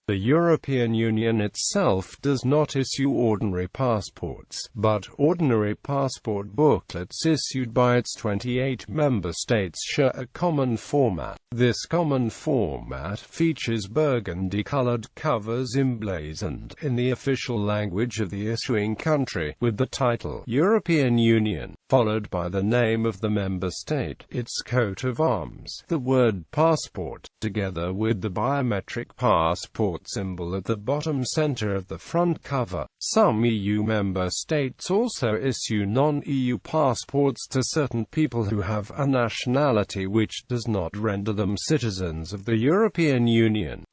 The European Union itself does not issue ordinary passports, but ordinary passport booklets issued by its 28 member states share a common format. This common format features burgundy-coloured covers emblazoned in the official language of the issuing country, with the title European Union, followed by the name of the member state, its coat of arms, the word passport, together with the biometric passport symbol at the bottom center of the front cover. Some EU member states also issue non-EU passports to certain people who have a nationality which does not render them citizens of the European Union.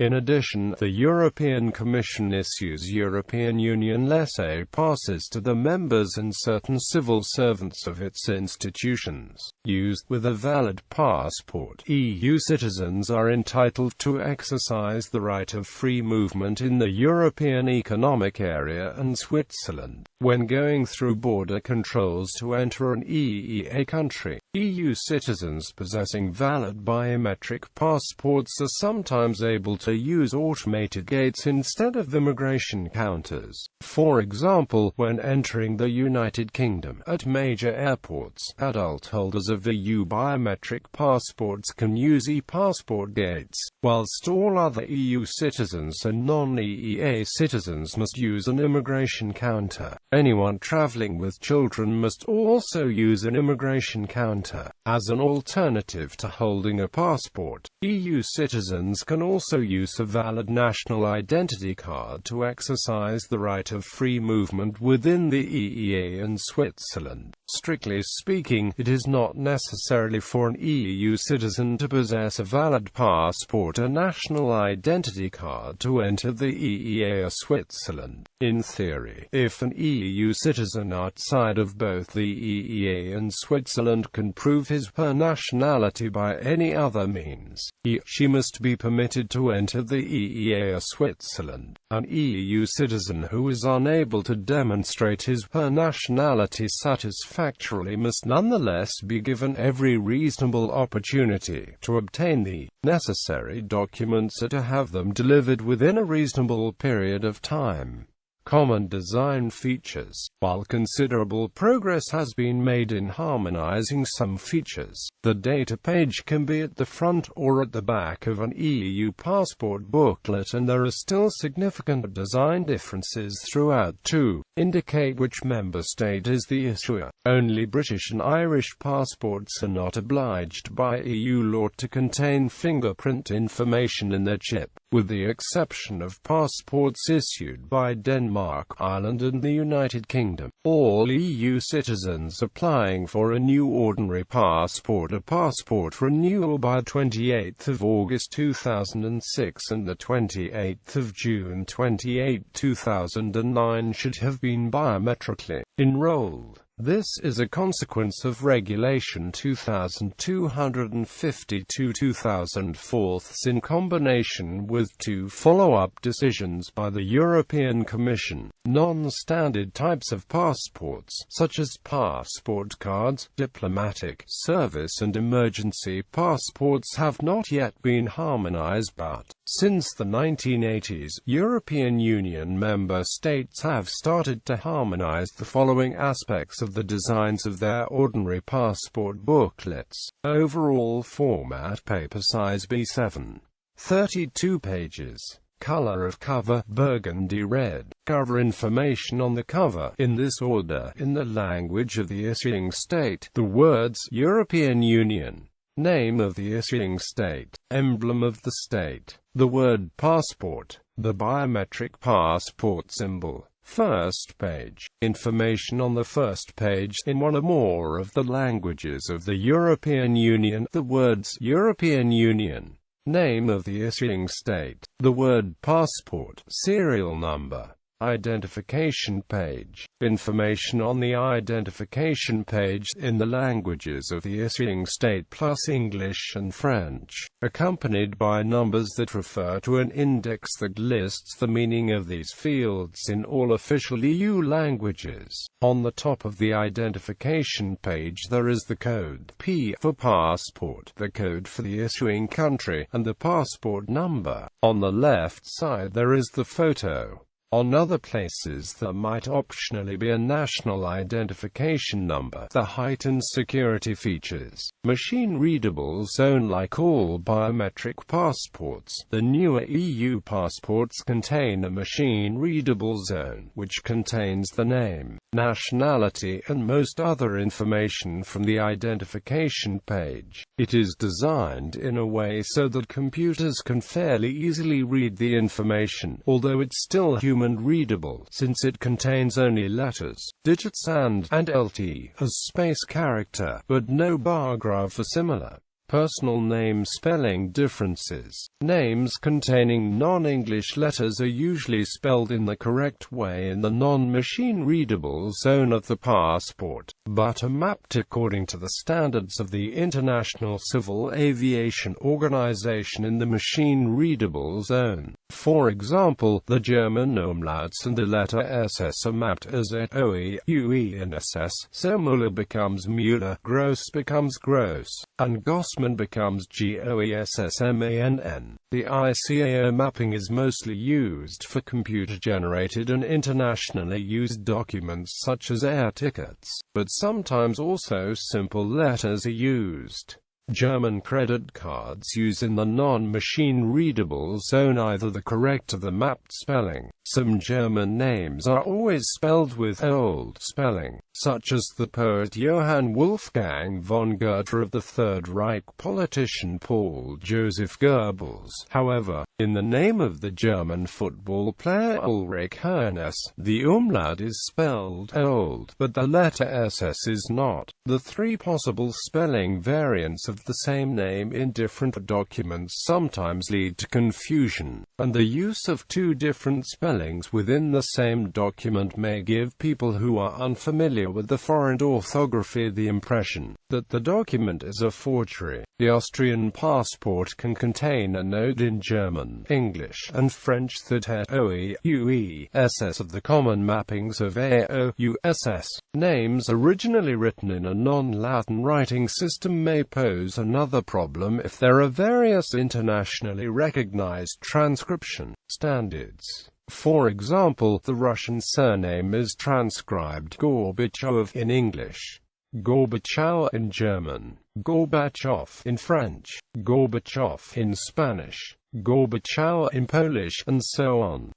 In addition, the European Commission issues European Union Laissez-Passers to the members and certain civil servants of its institutions. Used with a valid passport, EU citizens are entitled to exercise the right of free movement in the European Economic Area and Switzerland, when going through border controls to enter an EEA country. EU citizens possessing valid biometric passports are sometimes able to use automated gates instead of immigration counters. For example, when entering the United Kingdom at major airports, adult holders of EU biometric passports can use e-passport gates, whilst all other EU citizens and non-EEA citizens must use an immigration counter. Anyone traveling with children must also use an immigration counter. As an alternative to holding a passport, EU citizens can also use a valid national identity card to exercise the right of free movement within the EEA and Switzerland. Strictly speaking, it is not necessarily for an EU citizen to possess a valid passport or national identity card to enter the EEA or Switzerland. In theory, if an EU citizen outside of both the EEA and Switzerland can prove his/her nationality by any other means, he/she must be permitted to enter the EEA or Switzerland. An EU citizen who is unable to demonstrate his/her nationality satisfactorily must nonetheless be given every reasonable opportunity to obtain the necessary documents or to have them delivered within a reasonable period of time. Common design features. While considerable progress has been made in harmonizing some features, the data page can be at the front or at the back of an EU passport booklet, and there are still significant design differences throughout to indicate which member state is the issuer. Only British and Irish passports are not obliged by EU law to contain fingerprint information in their chip, with the exception of passports issued by Denmark, Ireland and the United Kingdom. All EU citizens applying for a new ordinary passport or passport renewal by 28th of August 2006 and the 28th of June 2009 should have been biometrically enrolled. This is a consequence of Regulation 2252/2004 in combination with two follow-up decisions by the European Commission. Non-standard types of passports, such as passport cards, diplomatic, service and emergency passports have not yet been harmonized, but since the 1980s, European Union member states have started to harmonize the following aspects of the designs of their ordinary passport booklets. Overall format: paper size B7, 32 pages. Color of cover: burgundy red. Cover information on the cover, in this order, in the language of the issuing state. The words European Union, name of the issuing state, emblem of the state, the word passport, the biometric passport symbol. First page. Information on the first page, in one or more of the languages of the European Union. The words European Union, name of the issuing state, the word passport, serial number, Identification page. Information on the identification page, in the languages of the issuing state plus English and French, accompanied by numbers that refer to an index that lists the meaning of these fields in all official EU languages. On the top of the identification page there is the code P for passport, the code for the issuing country, and the passport number. On the left side there is the photo. On other places there might optionally be a national identification number. The heightened security features. Machine-readable zone. Like all biometric passports, the newer EU passports contain a machine-readable zone, which contains the name, nationality and most other information from the identification page. It is designed in a way so that computers can fairly easily read the information, although it's still human-readable, since it contains only letters, digits and LT as space character, but no bar graph or similar. Personal name spelling differences. Names containing non-English letters are usually spelled in the correct way in the non-machine readable zone of the passport, but are mapped according to the standards of the International Civil Aviation Organization in the machine-readable zone. For example, the German umlauts and the letter SS are mapped as OE, UE and SS, so Müller becomes Müller, Gross becomes Gross, and Gossmann becomes GOESSMANN. The ICAO mapping is mostly used for computer-generated and internationally used documents such as air tickets, but sometimes also simple letters are used. German credit cards use in the non-machine readable zone either the correct or the mapped spelling. Some German names are always spelled with old spelling, such as the poet Johann Wolfgang von Goethe of the Third Reich, politician Paul Joseph Goebbels. However, in the name of the German football player Ulrich Hoeneß, the umlaut is spelled old, but the letter SS is not. The three possible spelling variants of the same name in different documents sometimes lead to confusion, and the use of two different spellings within the same document may give people who are unfamiliar with the foreign orthography the impression that the document is a forgery. The Austrian passport can contain a note in German, English, and French that has OE, UE, SS of the common mappings of AO, USS. Names originally written in a non-Latin writing system may pose another problem if there are various internationally recognized transcription standards. For example, the Russian surname is transcribed Gorbachev in English, Gorbachev in German, Gorbachev in French, Gorbachev in Spanish, Gorbachev in Polish, and so on.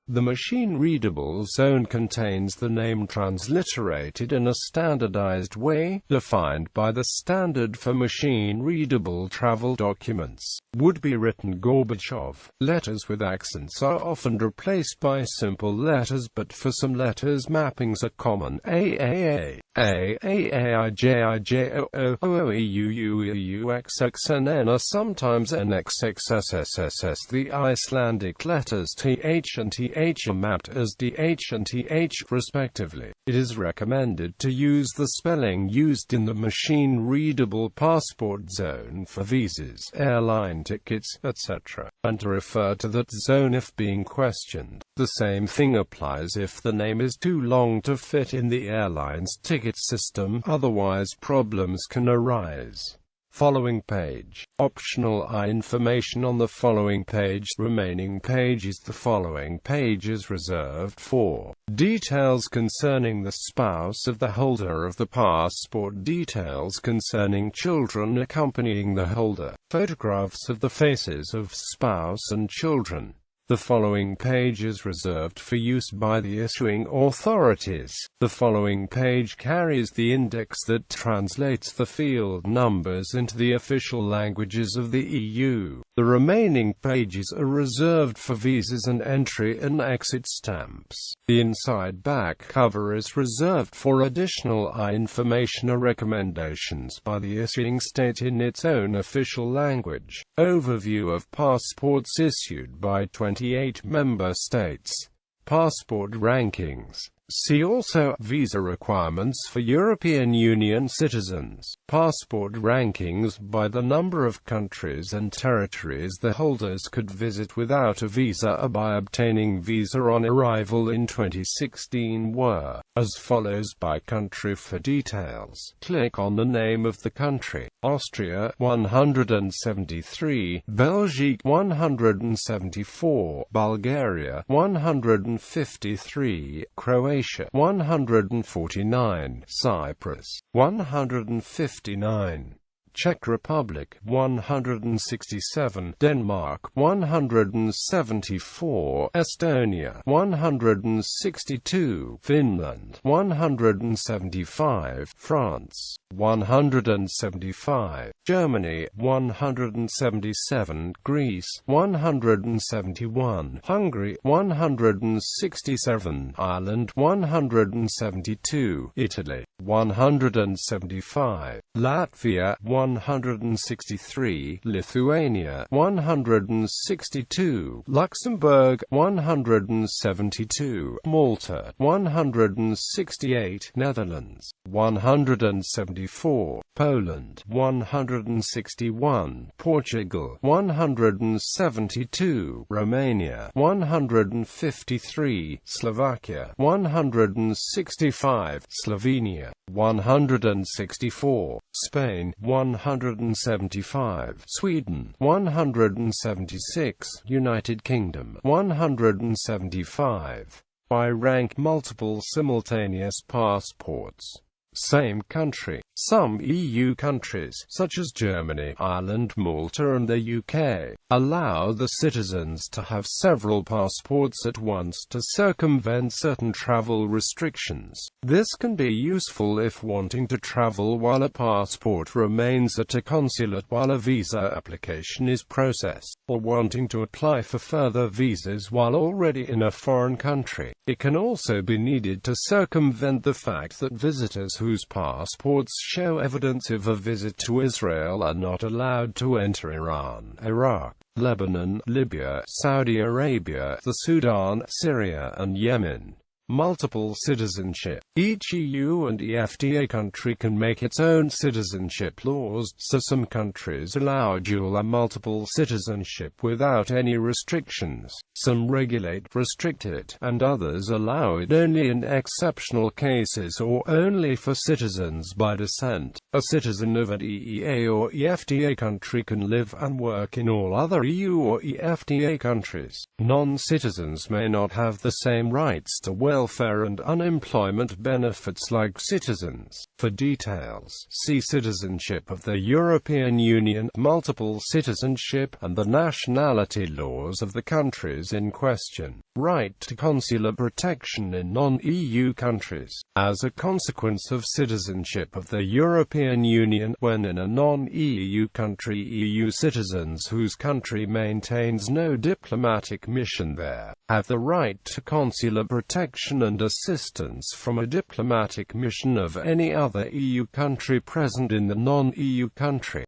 The machine-readable zone contains the name transliterated in a standardized way, defined by the standard for machine-readable travel documents. Would be written Gorbachev. Letters with accents are often replaced by simple letters, but for some letters mappings are common. AAA, AAIJIJOOOEUUXXNN are sometimes NXXSSSS. The Icelandic letters TH and TH are mapped as DH and TH, respectively. It is recommended to use the spelling used in the machine-readable passport zone for visas, airline tickets, etc., and to refer to that zone if being questioned. The same thing applies if the name is too long to fit in the airline's ticket system, otherwise problems can arise. Following page. Optional information on the following page. Remaining pages. The following page is reserved for details concerning the spouse of the holder of the passport, details concerning children accompanying the holder, photographs of the faces of spouse and children. The following page is reserved for use by the issuing authorities. The following page carries the index that translates the field numbers into the official languages of the EU. The remaining pages are reserved for visas and entry and exit stamps. The inside back cover is reserved for additional information or recommendations by the issuing state in its own official language. Overview of passports issued by 28 member states. Passport rankings. See also, visa requirements for European Union citizens. Passport rankings by the number of countries and territories the holders could visit without a visa or by obtaining visa on arrival in 2016 were as follows by country. For details, click on the name of the country. Austria 173, Belgium 174, Bulgaria 153, Croatia 149, Cyprus 159, Czech Republic 167, Denmark 174, Estonia 162, Finland 175, France 175, Germany 177, Greece 171, Hungary 167, Ireland 172, Italy 175, Latvia 163, Lithuania 162, Luxembourg 172, Malta 168, Netherlands 174, Poland 161, Portugal 172, Romania 153, Slovakia 165, Slovenia 164, Spain 175, Sweden 176, United Kingdom 175. By rank, multiple simultaneous passports. Same country. Some EU countries, such as Germany, Ireland, Malta and the UK, allow the citizens to have several passports at once to circumvent certain travel restrictions. This can be useful if wanting to travel while a passport remains at a consulate while a visa application is processed, or wanting to apply for further visas while already in a foreign country. It can also be needed to circumvent the fact that visitors whose passports show evidence of a visit to Israel are not allowed to enter Iran, Iraq, Lebanon, Libya, Saudi Arabia, the Sudan, Syria and Yemen. Multiple citizenship. Each EU and EFTA country can make its own citizenship laws, so some countries allow dual or multiple citizenship without any restrictions. Some regulate, restrict it, and others allow it only in exceptional cases or only for citizens by descent. A citizen of an EEA or EFTA country can live and work in all other EU or EFTA countries. Non-citizens may not have the same rights to welfare and unemployment benefits like citizens. For details, see Citizenship of the European Union, multiple citizenship, and the nationality laws of the countries in question. Right to consular protection in non-EU countries. As a consequence of citizenship of the European Union, when in a non-EU country, EU citizens whose country maintains no diplomatic mission there, have the right to consular protection and assistance from a diplomatic mission of any other EU country present in the non-EU country.